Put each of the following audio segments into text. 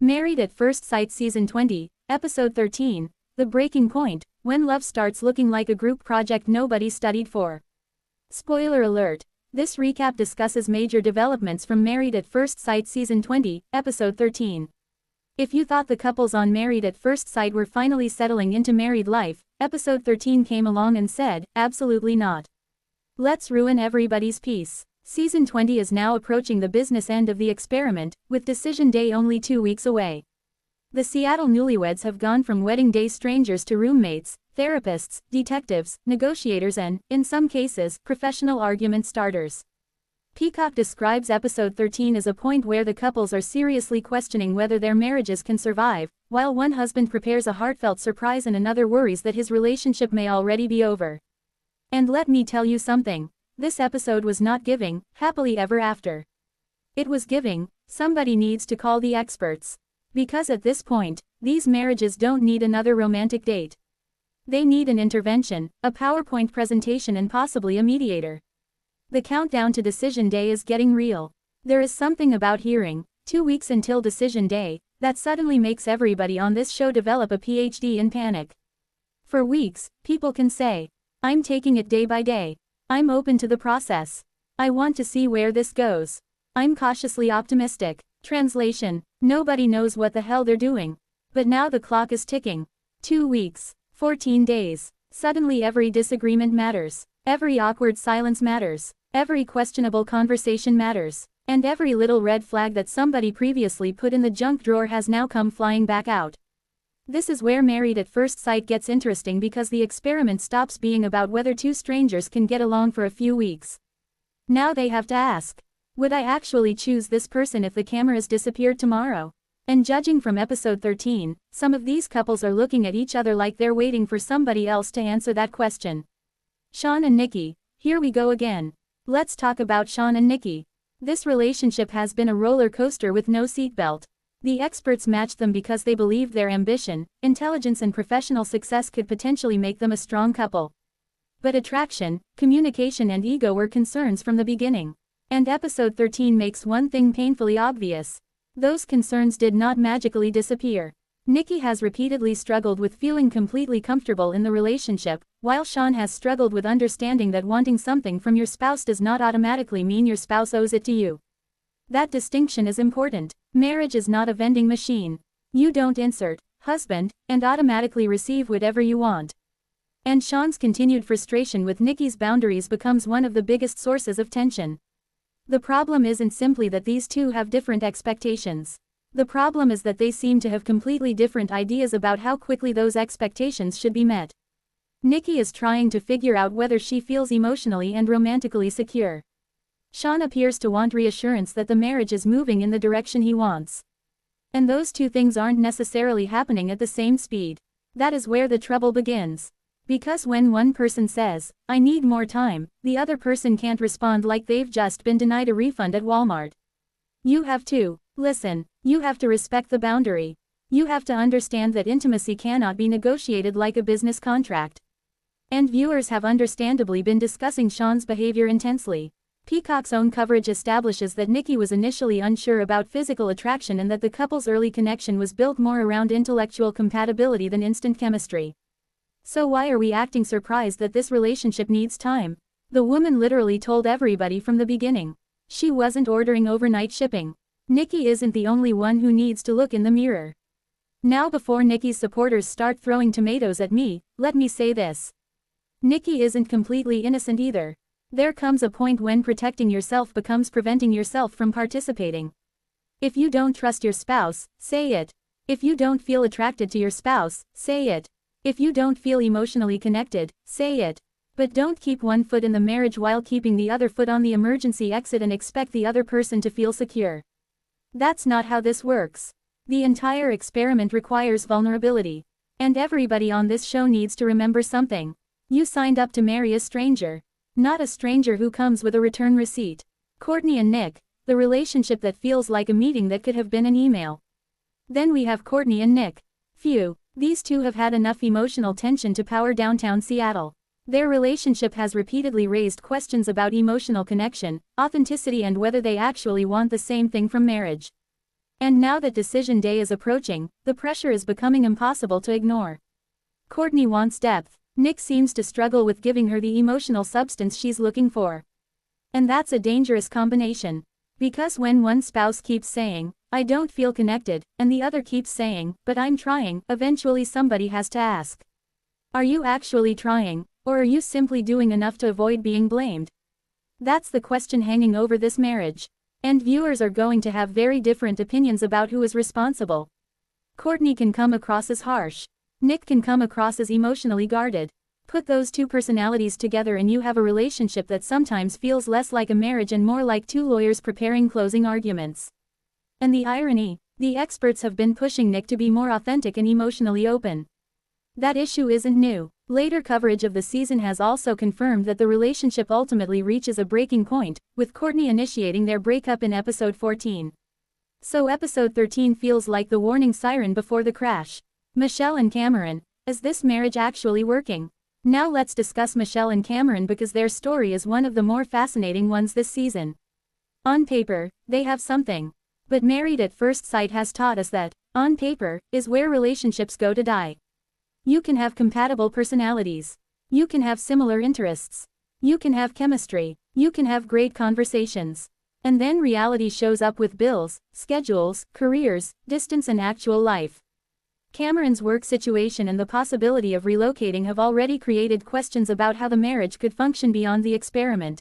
Married at First Sight Season 20, Episode 13, The Breaking Point, when love starts looking like a group project nobody studied for. Spoiler alert, this recap discusses major developments from Married at First Sight Season 20, Episode 13. If you thought the couples on Married at First Sight were finally settling into married life, Episode 13 came along and said, absolutely not. Let's ruin everybody's peace. Season 20 is now approaching the business end of the experiment, with decision day only 2 weeks away. The Seattle newlyweds have gone from wedding day strangers to roommates, therapists, detectives, negotiators and, in some cases, professional argument starters. Peacock describes Episode 13 as a point where the couples are seriously questioning whether their marriages can survive, while one husband prepares a heartfelt surprise and another worries that his relationship may already be over. And let me tell you something. This episode was not giving, happily ever after. It was giving, somebody needs to call the experts. Because at this point, these marriages don't need another romantic date. They need an intervention, a PowerPoint presentation and possibly a mediator. The countdown to decision day is getting real. There is something about hearing, 2 weeks until decision day, that suddenly makes everybody on this show develop a PhD in panic. For weeks, people can say, I'm taking it day by day. I'm open to the process. I want to see where this goes. I'm cautiously optimistic. Translation: nobody knows what the hell they're doing. But now the clock is ticking. 2 weeks, 14 days. Suddenly every disagreement matters. Every awkward silence matters. Every questionable conversation matters. And every little red flag that somebody previously put in the junk drawer has now come flying back out. This is where Married at First Sight gets interesting because the experiment stops being about whether two strangers can get along for a few weeks. Now they have to ask, would I actually choose this person if the cameras disappeared tomorrow? And judging from Episode 13, some of these couples are looking at each other like they're waiting for somebody else to answer that question. Sean and Nikki, here we go again. Let's talk about Sean and Nikki. This relationship has been a roller coaster with no seatbelt. The experts matched them because they believed their ambition, intelligence and professional success could potentially make them a strong couple. But attraction, communication and ego were concerns from the beginning. And Episode 13 makes one thing painfully obvious. Those concerns did not magically disappear. Nikki has repeatedly struggled with feeling completely comfortable in the relationship, while Sean has struggled with understanding that wanting something from your spouse does not automatically mean your spouse owes it to you. That distinction is important. Marriage is not a vending machine. You don't insert husband and automatically receive whatever you want. And Sean's continued frustration with Nikki's boundaries becomes one of the biggest sources of tension. The problem isn't simply that these two have different expectations. The problem is that they seem to have completely different ideas about how quickly those expectations should be met. Nikki is trying to figure out whether she feels emotionally and romantically secure. Sean appears to want reassurance that the marriage is moving in the direction he wants. And those two things aren't necessarily happening at the same speed. That is where the trouble begins. Because when one person says, I need more time, the other person can't respond like they've just been denied a refund at Walmart. You have to listen. You have to respect the boundary. You have to understand that intimacy cannot be negotiated like a business contract. And viewers have understandably been discussing Sean's behavior intensely. Peacock's own coverage establishes that Nikki was initially unsure about physical attraction and that the couple's early connection was built more around intellectual compatibility than instant chemistry. So why are we acting surprised that this relationship needs time? The woman literally told everybody from the beginning. She wasn't ordering overnight shipping. Nikki isn't the only one who needs to look in the mirror. Now before Nikki's supporters start throwing tomatoes at me, let me say this. Nikki isn't completely innocent either. There comes a point when protecting yourself becomes preventing yourself from participating. If you don't trust your spouse, say it. If you don't feel attracted to your spouse, say it. If you don't feel emotionally connected, say it. But don't keep one foot in the marriage while keeping the other foot on the emergency exit and expect the other person to feel secure. That's not how this works. The entire experiment requires vulnerability. And everybody on this show needs to remember something. You signed up to marry a stranger. Not a stranger who comes with a return receipt. Courtney and Nick, the relationship that feels like a meeting that could have been an email. Then we have Courtney and Nick. Phew, these two have had enough emotional tension to power downtown Seattle. Their relationship has repeatedly raised questions about emotional connection, authenticity and whether they actually want the same thing from marriage. And now that decision day is approaching, the pressure is becoming impossible to ignore. Courtney wants depth. Nick seems to struggle with giving her the emotional substance she's looking for. And that's a dangerous combination. Because when one spouse keeps saying, "I don't feel connected," and the other keeps saying, "But I'm trying," eventually somebody has to ask. Are you actually trying, or are you simply doing enough to avoid being blamed? That's the question hanging over this marriage. And viewers are going to have very different opinions about who is responsible. Courtney can come across as harsh. Nick can come across as emotionally guarded. Put those two personalities together and you have a relationship that sometimes feels less like a marriage and more like two lawyers preparing closing arguments. And the irony, the experts have been pushing Nick to be more authentic and emotionally open. That issue isn't new. Later coverage of the season has also confirmed that the relationship ultimately reaches a breaking point, with Courtney initiating their breakup in episode 14. So episode 13 feels like the warning siren before the crash. Michelle and Cameron, is this marriage actually working? Now let's discuss Michelle and Cameron because their story is one of the more fascinating ones this season. On paper, they have something. But Married at First Sight has taught us that, on paper, is where relationships go to die. You can have compatible personalities. You can have similar interests. You can have chemistry. You can have great conversations. And then reality shows up with bills, schedules, careers, distance and actual life. Cameron's work situation and the possibility of relocating have already created questions about how the marriage could function beyond the experiment.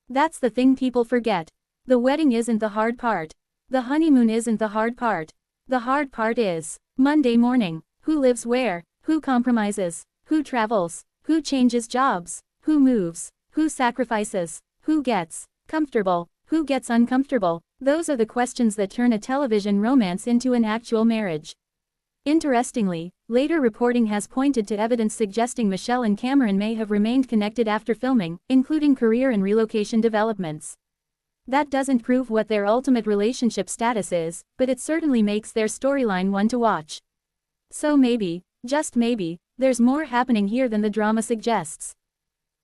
That's the thing people forget. The wedding isn't the hard part. The honeymoon isn't the hard part. The hard part is Monday morning. Who lives where? Who compromises? Who travels? Who changes jobs? Who moves? Who sacrifices? Who gets comfortable? Who gets uncomfortable? Those are the questions that turn a television romance into an actual marriage. Interestingly, later reporting has pointed to evidence suggesting Michelle and Cameron may have remained connected after filming, including career and relocation developments. That doesn't prove what their ultimate relationship status is, but it certainly makes their storyline one to watch. So maybe, just maybe, there's more happening here than the drama suggests.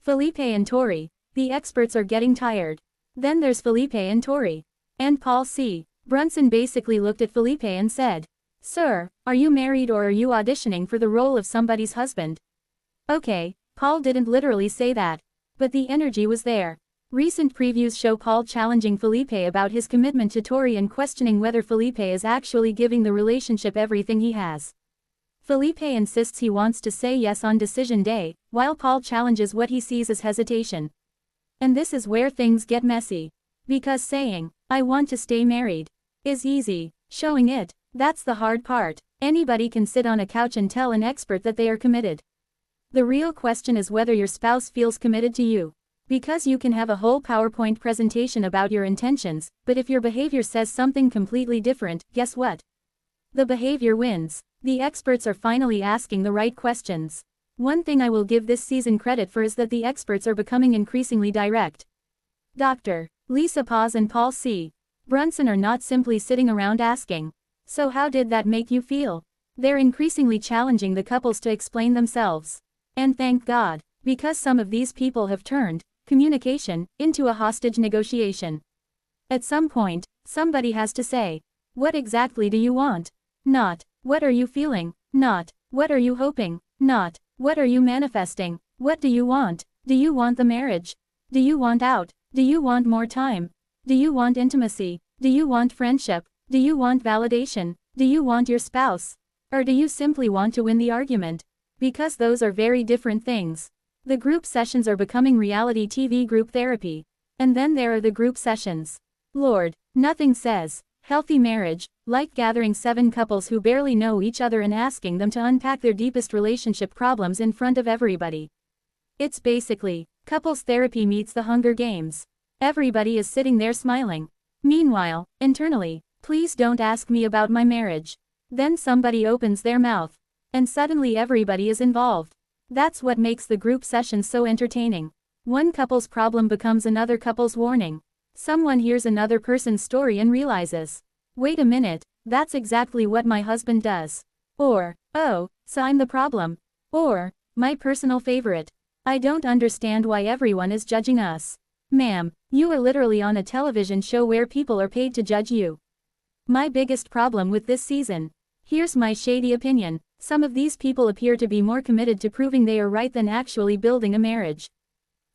Felipe and Tori, the experts are getting tired. Then there's Felipe and Tori. And Paul C. Brunson basically looked at Felipe and said, "Sir, are you married or are you auditioning for the role of somebody's husband?" Okay, Paul didn't literally say that. But the energy was there. Recent previews show Paul challenging Felipe about his commitment to Tori and questioning whether Felipe is actually giving the relationship everything he has. Felipe insists he wants to say yes on decision day, while Paul challenges what he sees as hesitation. And this is where things get messy. Because saying, "I want to stay married," is easy. Showing it, that's the hard part. Anybody can sit on a couch and tell an expert that they are committed. The real question is whether your spouse feels committed to you. Because you can have a whole PowerPoint presentation about your intentions, but if your behavior says something completely different, guess what? The behavior wins. The experts are finally asking the right questions. One thing I will give this season credit for is that the experts are becoming increasingly direct. Dr. Lisa Paz and Paul C. Brunson are not simply sitting around asking, "So how did that make you feel?" They're increasingly challenging the couples to explain themselves. And thank God, because some of these people have turned communication into a hostage negotiation. At some point, somebody has to say, "What exactly do you want?" Not, "What are you feeling?" Not, "What are you hoping?" Not, "What are you manifesting?" What do you want? Do you want the marriage? Do you want out? Do you want more time? Do you want intimacy? Do you want friendship? Do you want validation? Do you want your spouse? Or do you simply want to win the argument? Because those are very different things. The group sessions are becoming reality TV group therapy. And then there are the group sessions. Lord, nothing says healthy marriage like gathering 7 couples who barely know each other and asking them to unpack their deepest relationship problems in front of everybody. It's basically couples therapy meets the Hunger Games. Everybody is sitting there smiling. Meanwhile, internally, "Please don't ask me about my marriage." Then somebody opens their mouth. And suddenly everybody is involved. That's what makes the group sessions so entertaining. One couple's problem becomes another couple's warning. Someone hears another person's story and realizes, "Wait a minute, that's exactly what my husband does." Or, "Oh, so I'm the problem." Or, my personal favorite, "I don't understand why everyone is judging us." Ma'am, you are literally on a television show where people are paid to judge you. My biggest problem with this season. Here's my shady opinion. Some of these people appear to be more committed to proving they are right than actually building a marriage.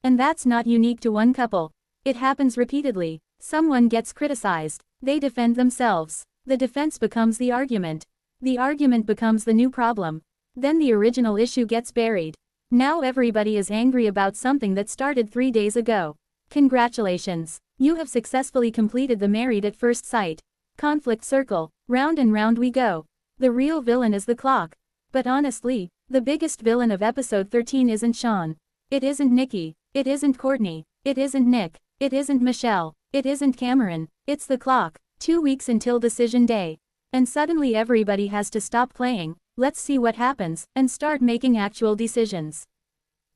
And that's not unique to one couple. It happens repeatedly. Someone gets criticized. They defend themselves. The defense becomes the argument. The argument becomes the new problem. Then the original issue gets buried. Now everybody is angry about something that started 3 days ago. Congratulations. You have successfully completed the married at first sight. Conflict circle. Round and round we go. The real villain is the clock. But honestly, the biggest villain of episode 13 isn't Sean. It isn't Nikki. It isn't Courtney. It isn't Nick. It isn't Michelle. It isn't Cameron. It's the clock. 2 weeks until decision day. And suddenly everybody has to stop playing, let's see what happens, and start making actual decisions.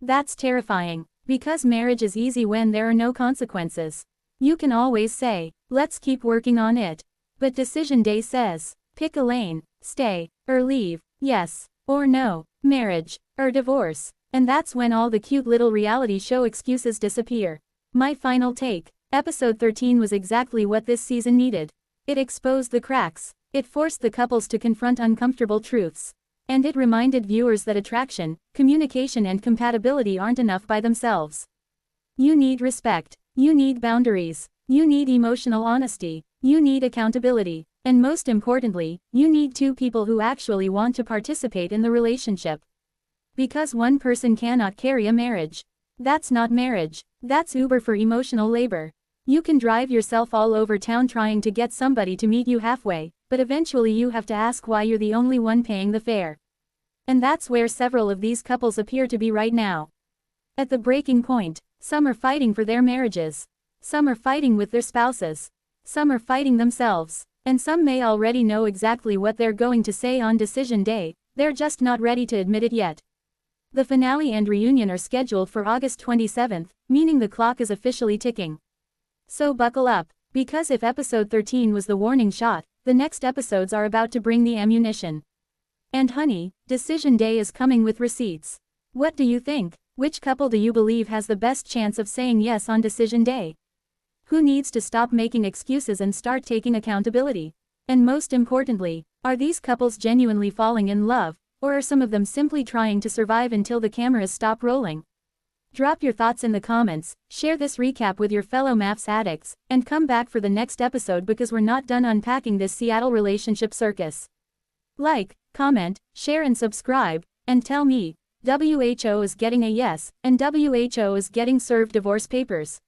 That's terrifying. Because marriage is easy when there are no consequences. You can always say, let's keep working on it. But decision day says, pick a lane, stay, or leave, yes, or no, marriage, or divorce. And that's when all the cute little reality show excuses disappear. My final take. Episode 13 was exactly what this season needed. It exposed the cracks. It forced the couples to confront uncomfortable truths. And it reminded viewers that attraction, communication and compatibility aren't enough by themselves. You need respect. You need boundaries. You need emotional honesty. You need accountability. And most importantly, you need two people who actually want to participate in the relationship. Because one person cannot carry a marriage. That's not marriage. That's Uber for emotional labor. You can drive yourself all over town trying to get somebody to meet you halfway, but eventually you have to ask why you're the only one paying the fare. And that's where several of these couples appear to be right now. At the breaking point, some are fighting for their marriages. Some are fighting with their spouses. Some are fighting themselves. And some may already know exactly what they're going to say on decision day, they're just not ready to admit it yet. The finale and reunion are scheduled for August 27th, meaning the clock is officially ticking. So buckle up, because if episode 13 was the warning shot, the next episodes are about to bring the ammunition. And honey, decision day is coming with receipts. What do you think? Which couple do you believe has the best chance of saying yes on decision day? Who needs to stop making excuses and start taking accountability? And most importantly, are these couples genuinely falling in love, or are some of them simply trying to survive until the cameras stop rolling? Drop your thoughts in the comments, share this recap with your fellow MAFS addicts, and come back for the next episode because we're not done unpacking this Seattle relationship circus. Like, comment, share and subscribe, and tell me, WHO is getting a yes, and WHO is getting served divorce papers.